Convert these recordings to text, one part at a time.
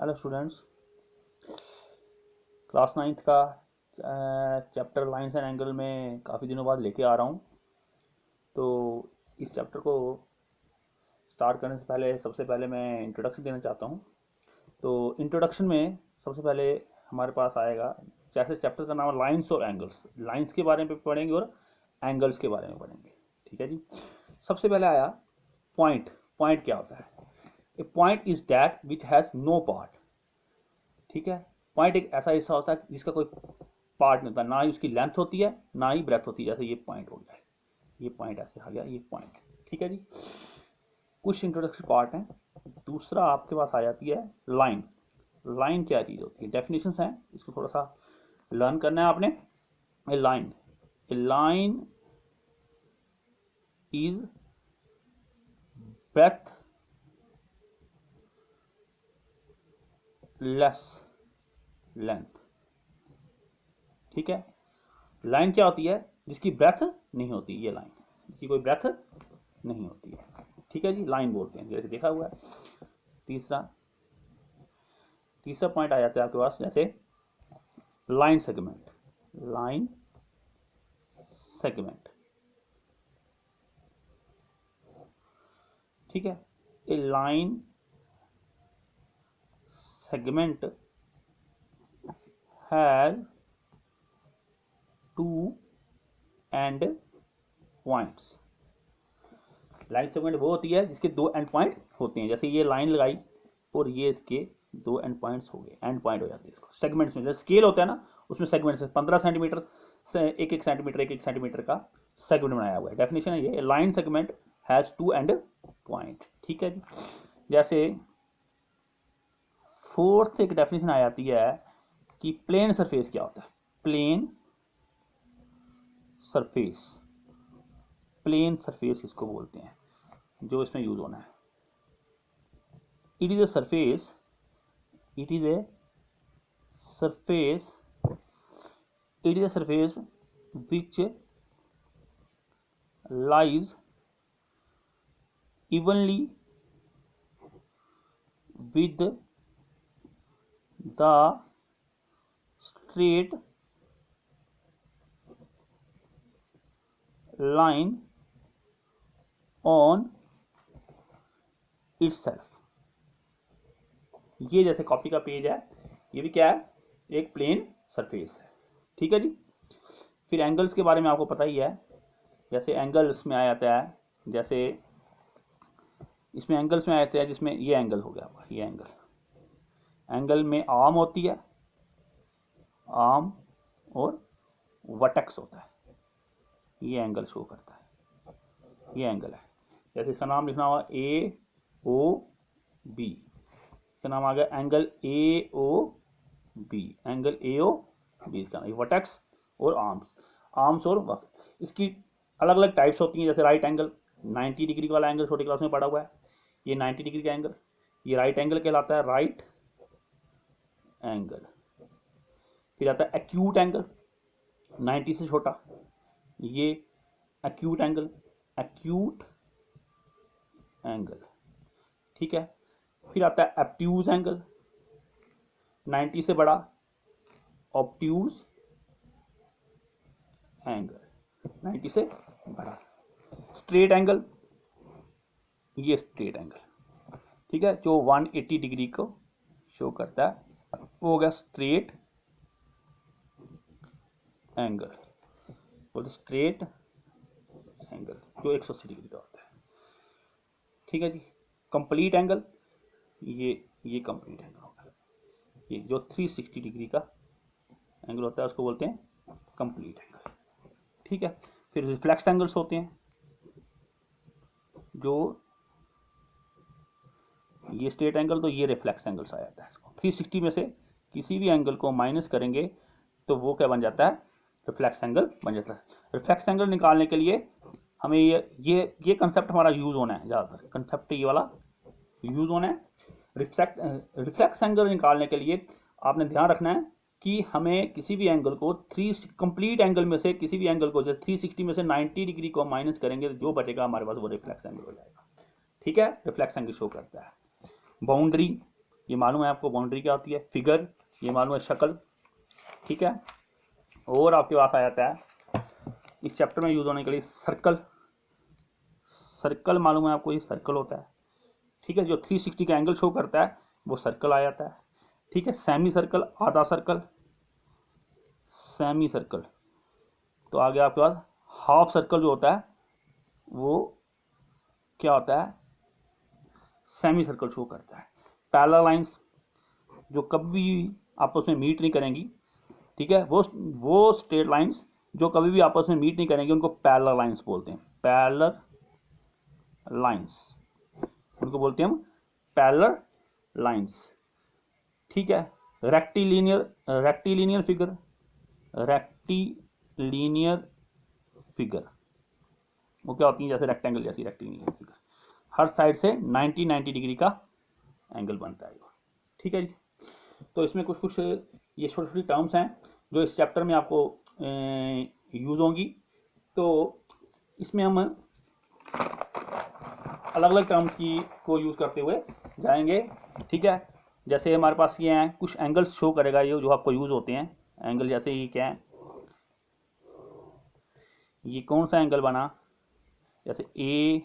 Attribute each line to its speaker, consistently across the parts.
Speaker 1: Hello students, class 9th का chapter lines and angle में काफ़ी दिनों बाद लेके आ रहा हूँ। तो इस चैप्टर को स्टार्ट करने से पहले सबसे पहले मैं इंट्रोडक्शन देना चाहता हूँ। तो इंट्रोडक्शन में सबसे पहले हमारे पास आएगा, जैसे चैप्टर का नाम है लाइंस और एंगल्स, लाइंस के बारे में पढ़ेंगे और एंगल्स के बारे में पढ़ेंगे। ठीक है जी। सबसे पहले आया पॉइंट। पॉइंट क्या होता है? A point is that which has no part. ठीक है। पॉइंट एक ऐसा हिस्सा होता है जिसका कोई पार्ट नहीं होता, ना ही उसकी लेंथ होती है ना ही ब्रेथ होती है। जैसे ये पॉइंट हो गया, ये पॉइंट ऐसे आ गया, ये पॉइंट। ठीक है जी। कुछ इंट्रोडक्शन पार्ट है। दूसरा आपके पास आ जाती है लाइन। लाइन क्या चीज होती है? डेफिनेशंस हैं, इसको थोड़ा सा लर्न करना है आपने। A line, a line is breadthless length. ठीक है। लाइन क्या होती है? जिसकी ब्रेथ नहीं होती, ये लाइन जिसकी कोई ब्रेथ नहीं होती है। ठीक है जी, लाइन बोलते हैं, जैसे देखा हुआ है। तीसरा तीसरा पॉइंट आ जाता है आपके पास, जैसे लाइन सेगमेंट। लाइन सेगमेंट, ठीक है। A line segment has two end points. Line segment वो होती है जिसके दो एंड पॉइंट होते हैं। जैसे ये लाइन लगाई और ये इसके दो एंड पॉइंट्स हो गए, एंड पॉइंट हो जाते हैं इसको सेगमेंट्स में। जैसे स्केल होता है ना, उसमें सेगमेंट्स 15 सेंटीमीटर से एक एक सेंटीमीटर का सेगमेंट बनाया हुआ है। डेफिनेशन है ये, line segment has two end point. ठीक है जी। जैसे फोर्थ एक डेफिनेशन आ जाती है कि प्लेन सरफेस क्या होता है। प्लेन सरफेस, प्लेन सरफेस इसको बोलते हैं जो इसमें यूज होना है। It is a surface, it is a surface, it is a surface which lies evenly with the straight line on itself। ये जैसे कॉपी का पेज है, ये भी क्या है? एक प्लेन सरफेस है। ठीक है जी। फिर एंगल्स के बारे में आपको पता ही है। जैसे एंगल्स में आ जाता है, जैसे इसमें एंगल्स में आ जाता है, जिसमें ये एंगल हो गया होगा, ये एंगल में आर्म होती है, आर्म और वर्टेक्स होता है। ये एंगल शो करता है, ये एंगल है। जैसे इसका नाम लिखना होगा ए ओ बी, इसका नाम आ गया angle A O B, angle A O B इसका नाम। वर्टेक्स और आर्म्स, आर्म्स और वर्टेक्स, इसकी अलग अलग टाइप्स होती हैं। जैसे राइट एंगल, 90 डिग्री वाला एंगल छोटी क्लास में पढ़ा हुआ है, ये 90 डिग्री का एंगल, ये राइट एंगल कहलाता है, राइट एंगल। फिर आता है एक्यूट एंगल, 90 से छोटा, ये एक्यूट एंगल, एक्यूट एंगल। ठीक है। फिर आता है एब्ट्यूज एंगल, 90 से बड़ा, ऑब्ट्यूज एंगल, 90 से बड़ा। स्ट्रेट एंगल, ये स्ट्रेट एंगल, ठीक है, जो 180 डिग्री को शो करता है, वो हो गया स्ट्रेट एंगल। बोलते स्ट्रेट एंगल जो 180 डिग्री का होता है। ठीक है जी। कंप्लीट एंगल, ये कंप्लीट एंगल होगा, ये जो 360 डिग्री का एंगल होता है उसको बोलते हैं कंप्लीट एंगल। ठीक है। फिर रिफ्लेक्स एंगल्स होते हैं, जो ये स्ट्रेट एंगल, तो ये रिफ्लेक्स एंगल्स आ जाता है इसको। 360 में से किसी भी एंगल को माइनस करेंगे तो वो क्या बन जाता है? रिफ्लेक्स एंगल बन जाता है। रिफ्लेक्स एंगल निकालने के लिए हमें ये कंसेप्ट हमारा यूज होना है, ज़्यादातर कंसेप्ट ये वाला यूज होना है। रिफ्लेक्स एंगल निकालने के लिए आपने ध्यान रखना है कि हमें किसी भी एंगल को कंप्लीट एंगल में से किसी भी एंगल को, जैसे 360 में से 90 डिग्री को माइनस करेंगे तो जो बचेगा हमारे पास वो रिफ्लेक्स एंगल हो जाएगा। ठीक है। रिफ्लेक्स एंगल शो करता है। बाउंड्री, ये मालूम है आपको बाउंड्री क्या होती है, फिगर, ये मालूम है शक्ल, ठीक है। और आपके पास आ जाता है इस चैप्टर में यूज होने के लिए सर्कल। सर्कल मालूम है आपको, ये सर्कल होता है, ठीक है, जो 360 का एंगल शो करता है वो सर्कल आ जाता है, ठीक है। सेमी सर्कल, आधा सर्कल, सेमी सर्कल। तो आगे आपके पास हाफ सर्कल जो होता है वो क्या होता है, सेमी सर्कल शो करता है। पैरेलल लाइंस जो कभी आपस में मीट नहीं करेंगी, ठीक है, वो स्ट्रेट लाइंस जो कभी भी आपस में मीट नहीं करेंगी उनको पैरेलल लाइंस बोलते हैं। पैरेलल लाइंस, उनको बोलते हैं हम पैरेलल लाइंस, ठीक है। रेक्टिलिनियर फिगर, रेक्टिलिनियर फिगर वो क्या होती है, जैसे रेक्टेंगल जैसी रेक्टिलिनियर फिगर, हर साइड से 90 डिग्री का एंगल बनता है, ठीक है जी। तो इसमें कुछ कुछ ये छोटी छोटी टर्म्स हैं जो इस चैप्टर में आपको यूज होंगी। तो इसमें हम अलग अलग टर्म्स की को यूज करते हुए जाएंगे, ठीक है। जैसे हमारे पास ये हैं कुछ एंगल्स शो करेगा ये जो आपको यूज होते हैं एंगल, जैसे ये क्या है, ये कौन सा एंगल बना, जैसे ए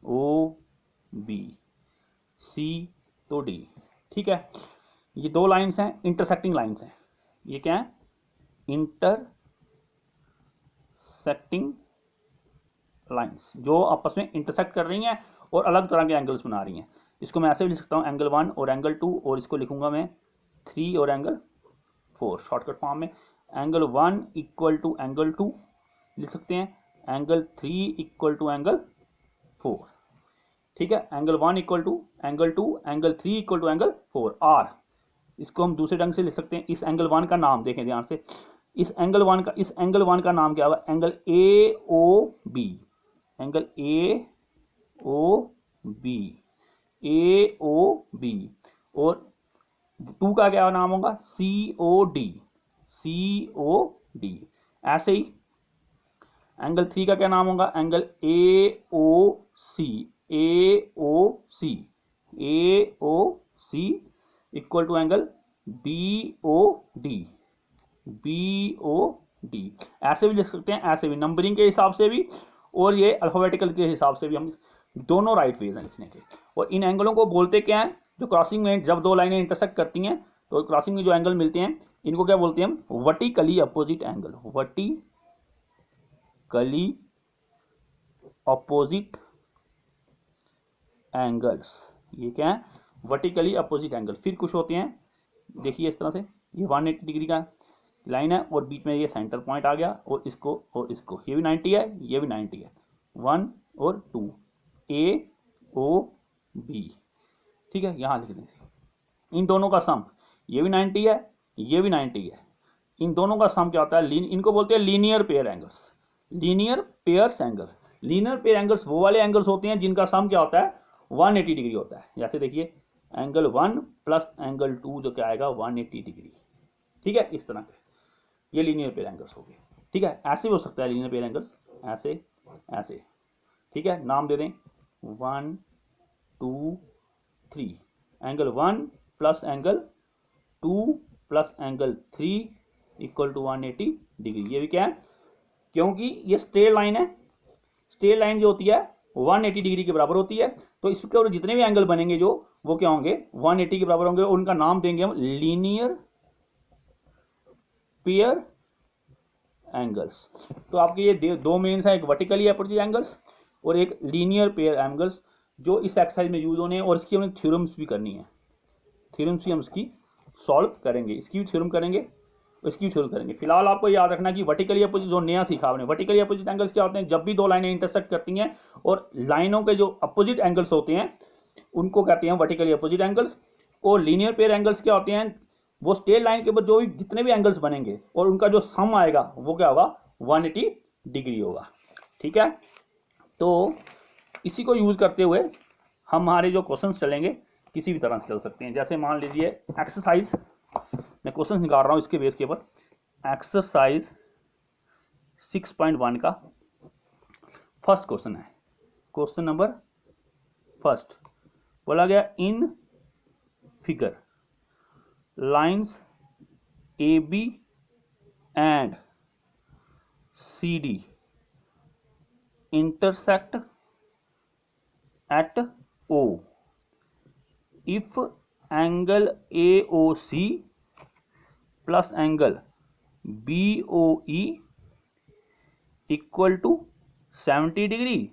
Speaker 1: ओ बी सी तो डी, ठीक है। ये दो लाइंस हैं, इंटरसेक्टिंग लाइंस हैं, ये क्या है, इंटरसेक्टिंग लाइंस जो आपस में इंटरसेक्ट कर रही हैं और अलग तरह के एंगल्स बना रही हैं। इसको मैं ऐसे भी लिख सकता हूँ एंगल 1 और एंगल 2, और इसको लिखूंगा मैं 3 और एंगल 4, शॉर्टकट फॉर्म में। एंगल 1 इक्वल टू एंगल 2 लिख सकते हैं, एंगल 3 इक्वल टू एंगल 4, ठीक है। Angle 1 equal to angle 2, angle 3 equal to angle 4, are. इसको हम दूसरे ढंग से लिख सकते हैं, इस एंगल 1 का नाम देखें ध्यान से, इस एंगल 1 का नाम क्या होगा, angle A O B, angle A O B, A O B. और 2 का क्या नाम होगा, सी ओ डी, सी ओ डी। ऐसे ही एंगल 3 का क्या नाम होगा, angle A O C, A O C, A O C equal to angle B O D, B O D. ऐसे भी लिख सकते हैं, ऐसे भी नंबरिंग के हिसाब से भी और ये अल्फाबेटिकल के हिसाब से भी, हम दोनों राइट वेज हैं लिखने के। और इन एंगलों को बोलते क्या है, जो क्रॉसिंग में जब दो लाइनें इंटरसेक्ट करती हैं तो क्रॉसिंग में जो एंगल मिलते हैं इनको क्या बोलते हैं हम, vertically opposite angle, vertically opposite angles, ये क्या है, वर्टिकली अपोजिट एंगल। फिर कुछ होते हैं, देखिए इस तरह से, ये 180 डिग्री का लाइन है और बीच में ये सेंटर पॉइंट आ गया, और इसको ये भी 90 है, ये भी 90 है, 1 और 2, ए ओ बी, ठीक है। यहां लिख दें इन दोनों का सम, ये भी 90 है, ये भी 90 है, इन दोनों का सम क्या होता है, इनको बोलते हैं linear pair angles, linear pairs angle. Linear pair angles वो वाले एंगल्स होते हैं जिनका सम क्या होता है, 180 डिग्री होता है। जैसे देखिए एंगल 1 प्लस एंगल 2 जो क्या आएगा, 180 डिग्री, ठीक है। इस तरह के ये लीनियर पेयर एंगल्स हो गए, ठीक है। ऐसे भी हो सकता है लीनियर पेयर एंगल्स, ऐसे ऐसे, ठीक है। नाम दे दें 1 2 3, angle 1 plus angle 2 plus angle 3 equal to 180 degree. ये भी क्या है, क्योंकि ये स्ट्रेट लाइन है, स्ट्रेट लाइन जो होती है 180 डिग्री के बराबर होती है, तो इसके और जितने भी एंगल बनेंगे जो वो क्या होंगे, 180 के बराबर होंगे, और उनका नाम देंगे हम लीनियर पेयर एंगल्स। तो आपके ये दो मेन्स हैं, एक वर्टिकली अपोजिट एंगल्स और एक लीनियर पेयर एंगल्स, जो इस एक्सरसाइज में यूज होने हैं। और इसकी हमें थ्योरम्स भी करनी है, थ्योरम्स भी हम इसकी सॉल्व करेंगे, इसकी भी थ्योरम करेंगे, इसकी भी थ्योरम करेंगे। फिलहाल आपको याद रखना कि वर्टिकली अपोजिट जो नया सीखा आपने, वर्टिकली अपोजिट एंगल्स क्या होते हैं, जब भी दो लाइनें इंटरसेक्ट करती हैं और लाइनों के जो अपोजिट एंगल्स होते हैं उनको कहते हैं वर्टिकली अपोजिट एंगल्स। और लीनियर पेयर एंगल्स क्या होते हैं, वो स्ट्रेट लाइन के ऊपर जो भी जितने भी एंगल्स बनेंगे और उनका जो सम आएगा वो क्या होगा, 180 डिग्री होगा, ठीक है। तो इसी को यूज करते हुए हमारे जो क्वेश्चंस चलेंगे किसी भी तरह से चल सकते हैं। जैसे मान लीजिए एक्सरसाइज, मैं क्वेश्चन निकाल रहा हूं इसके बेस के ऊपर, एक्सरसाइज 6.1 का फर्स्ट क्वेश्चन है, क्वेश्चन नंबर फर्स्ट। बोला गया इन figure, lines AB and CD intersect at O if angle AOC plus angle BOE equal to 70 degree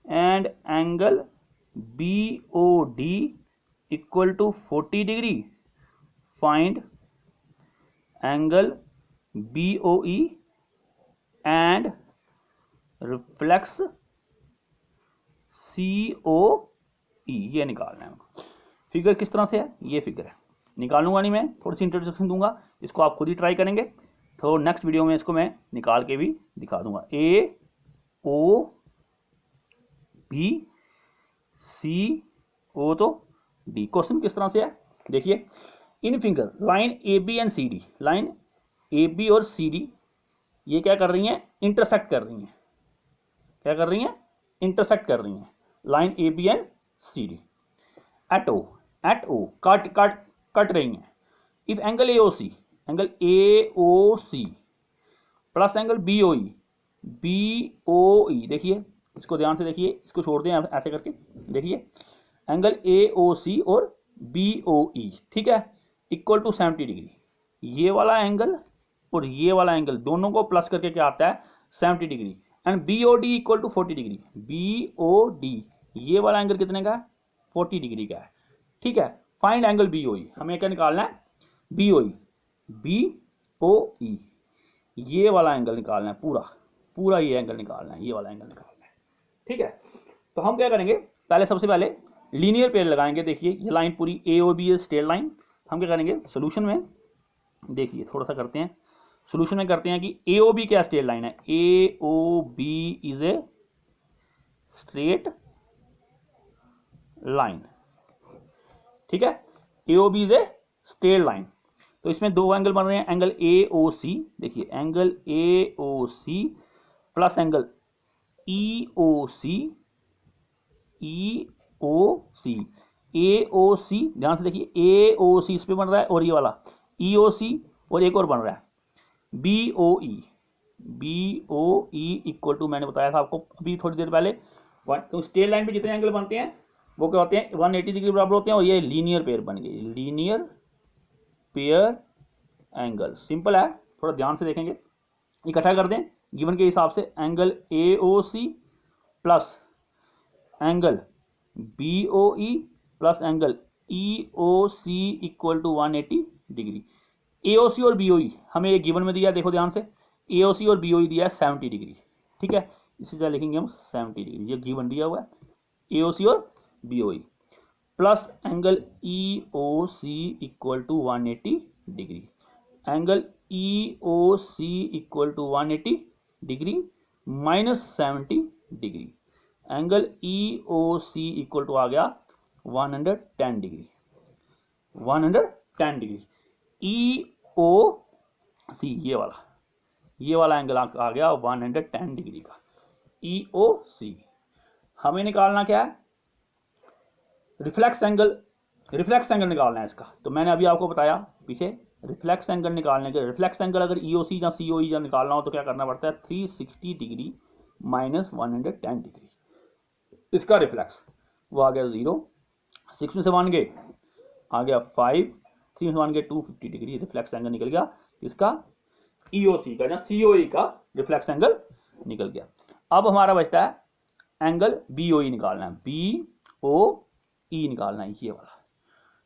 Speaker 1: and angle BOD equal to 40 degree. Find angle BOE and reflex COE, ये निकालना है। Figure किस तरह से है, ये फिगर है, निकालूंगा नहीं मैं, थोड़ी सी इंट्रोडक्शन दूंगा, इसको आप खुद ही ट्राई करेंगे। तो नेक्स्ट वीडियो में इसको मैं निकाल के भी दिखा दूंगा। ए ओ बी सी ओ तो डी। क्वेश्चन किस तरह से है देखिए, in figure line A B and C D, line A B और सी डी ये क्या कर रही हैं, इंटरसेक्ट कर रही हैं। क्या कर रही हैं, इंटरसेक्ट कर रही हैं, line A B and C D at O कट रही हैं। If angle AOC plus angle BOE देखिए, इसको ध्यान से देखिए, इसको छोड़ दें ऐसे करके, देखिए एंगल एओसी और बीओई, ठीक है, इक्वल टू 70 डिग्री। ये वाला एंगल और ये वाला एंगल दोनों को प्लस करके क्या आता है, 70 degree. And BOD equal to 40 degree. BOD ये वाला एंगल कितने का है, 40 डिग्री का है, ठीक है। फाइंड एंगल बीओई, हमें क्या निकालना है, बीओई बीओई ये वाला एंगल निकालना है, पूरा ये एंगल निकालना है, ये वाला एंगल निकालना है, ठीक है। तो हम क्या करेंगे, पहले सबसे पहले लीनियर पेयर लगाएंगे। देखिए ये लाइन पूरी AOB है, स्ट्रेट लाइन। हम क्या करेंगे सोल्यूशन में, देखिए थोड़ा सा करते हैं, सोल्यूशन में करते हैं कि AOB क्या स्ट्रेट लाइन है, AOB is a straight line, ठीक है, AOB is a straight line. तो इसमें दो एंगल बन रहे हैं, एंगल AOC, देखिए angle AOC plus angle EOC, AOC ध्यान से देखिए, AOC इस पे बन रहा है और ये वाला EOC, और एक और बन रहा है BOE इक्वल टू, मैंने बताया था आपको अभी थोड़ी देर पहले, तो स्ट्रेट लाइन पे जितने एंगल बनते हैं वो क्या होते हैं, 180 डिग्री बराबर होते हैं, और ये लीनियर पेयर बन गई, लीनियर पेयर एंगल। सिंपल है, थोड़ा ध्यान से देखेंगे, इकट्ठा कर दें गिवन के हिसाब से, angle AOC plus angle BOE plus angle EOC equal to 180 degree. AOC और BOE हमें एक गिवन में दिया, देखो ध्यान से, AOC और BOE दिया है 70 डिग्री, ठीक है, इसी तरह लिखेंगे हम 70 डिग्री, ये गिवन दिया हुआ है AOC और BOE plus angle EOC equal to 180 degree, angle EOC equal to 180 degree minus 70 degree, angle EOC equal to आ गया 110 डिग्री, 110 डिग्री। EOC ये वाला एंगल आ गया 110 डिग्री का, EOC। हमें निकालना क्या है, रिफ्लेक्स एंगल निकालना है इसका। तो मैंने अभी आपको बताया पीछे, रिफ्लेक्स एंगल निकालने के, रिफ्लेक्स एंगल अगर EOC या COE या निकालना हो तो क्या करना पड़ता है, 360 डिग्री माइनस 110 डिग्री, इसका रिफ्लेक्स वो आ गया 0, 6 में से 1 गए आ गया 5, 3 में से 1 गए 250 डिग्री, रिफ्लेक्स एंगल निकल गया इसका EOC का या COE का रिफ्लेक्स एंगल निकल गया। अब हमारा बचता है एंगल BOE निकालना है, BOE निकालना है ये वाला।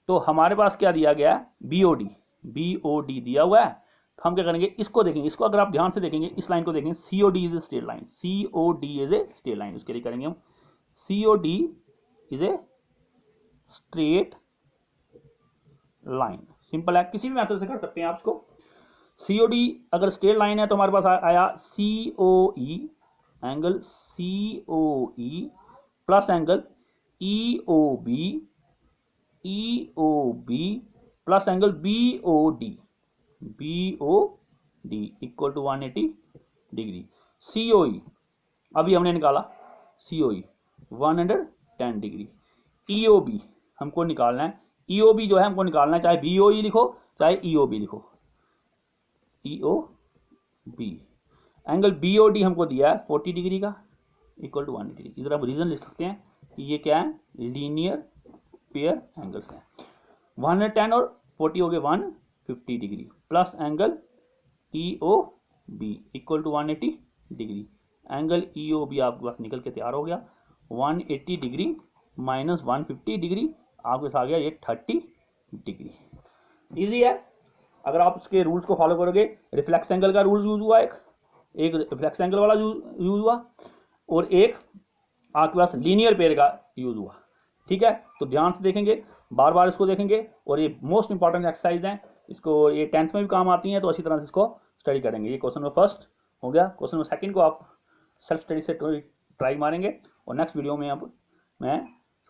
Speaker 1: तो हमारे पास क्या दिया गया है, BOD दिया हुआ है। तो हम क्या करेंगे, इसको देखेंगे, इसको अगर आप ध्यान से देखेंगे, इस लाइन को देखेंगे, COD is a straight line, COD is a straight line, उसके लिए करेंगे हम COD is a straight line. Simple है, किसी भी मेथड से कर सकते हैं आप इसको। COD अगर स्ट्रेट लाइन है तो हमारे पास आया COE, angle COE plus angle EOB plus angle BOD equal to 180 degree. COE अभी हमने निकाला, COE 110 डिग्री। EOB हमको निकालना है, EOB जो है हमको निकालना है, चाहे BOE लिखो चाहे EOB लिखो, EOB। एंगल BOD हमको दिया है 40 डिग्री का इक्वल टू 180 डिग्री। इधर आप रीजन लिख सकते हैं कि ये क्या है, लीनियर पेयर एंगल्स हैं। 110 और 40 हो गए 150 degree, plus angle EOB equal to 180 degree. Angle EOB आपके पास निकल के तैयार हो गया, 180 डिग्री माइनस 150 डिग्री आपके पास आ गया ये 30 डिग्री। इजी है अगर आप उसके रूल्स को फॉलो करोगे। रिफ्लेक्स एंगल का रूल यूज हुआ, एक रिफ्लेक्स एंगल वाला यूज हुआ, और एक आपके पास लीनियर पेयर का यूज हुआ। ठीक है, तो ध्यान से देखेंगे, बार बार इसको देखेंगे, और ये मोस्ट इंपॉर्टेंट एक्सरसाइज है, इसको ये 10th में भी काम आती है, तो अच्छी तरह से इसको स्टडी करेंगे। ये क्वेश्चन नंबर फर्स्ट हो गया। क्वेश्चन नंबर सेकंड को आप सेल्फ स्टडी से ट्राई मारेंगे, और नेक्स्ट वीडियो में अब मैं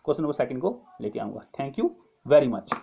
Speaker 1: क्वेश्चन नंबर सेकंड को लेके आऊँगा। Thank you very much.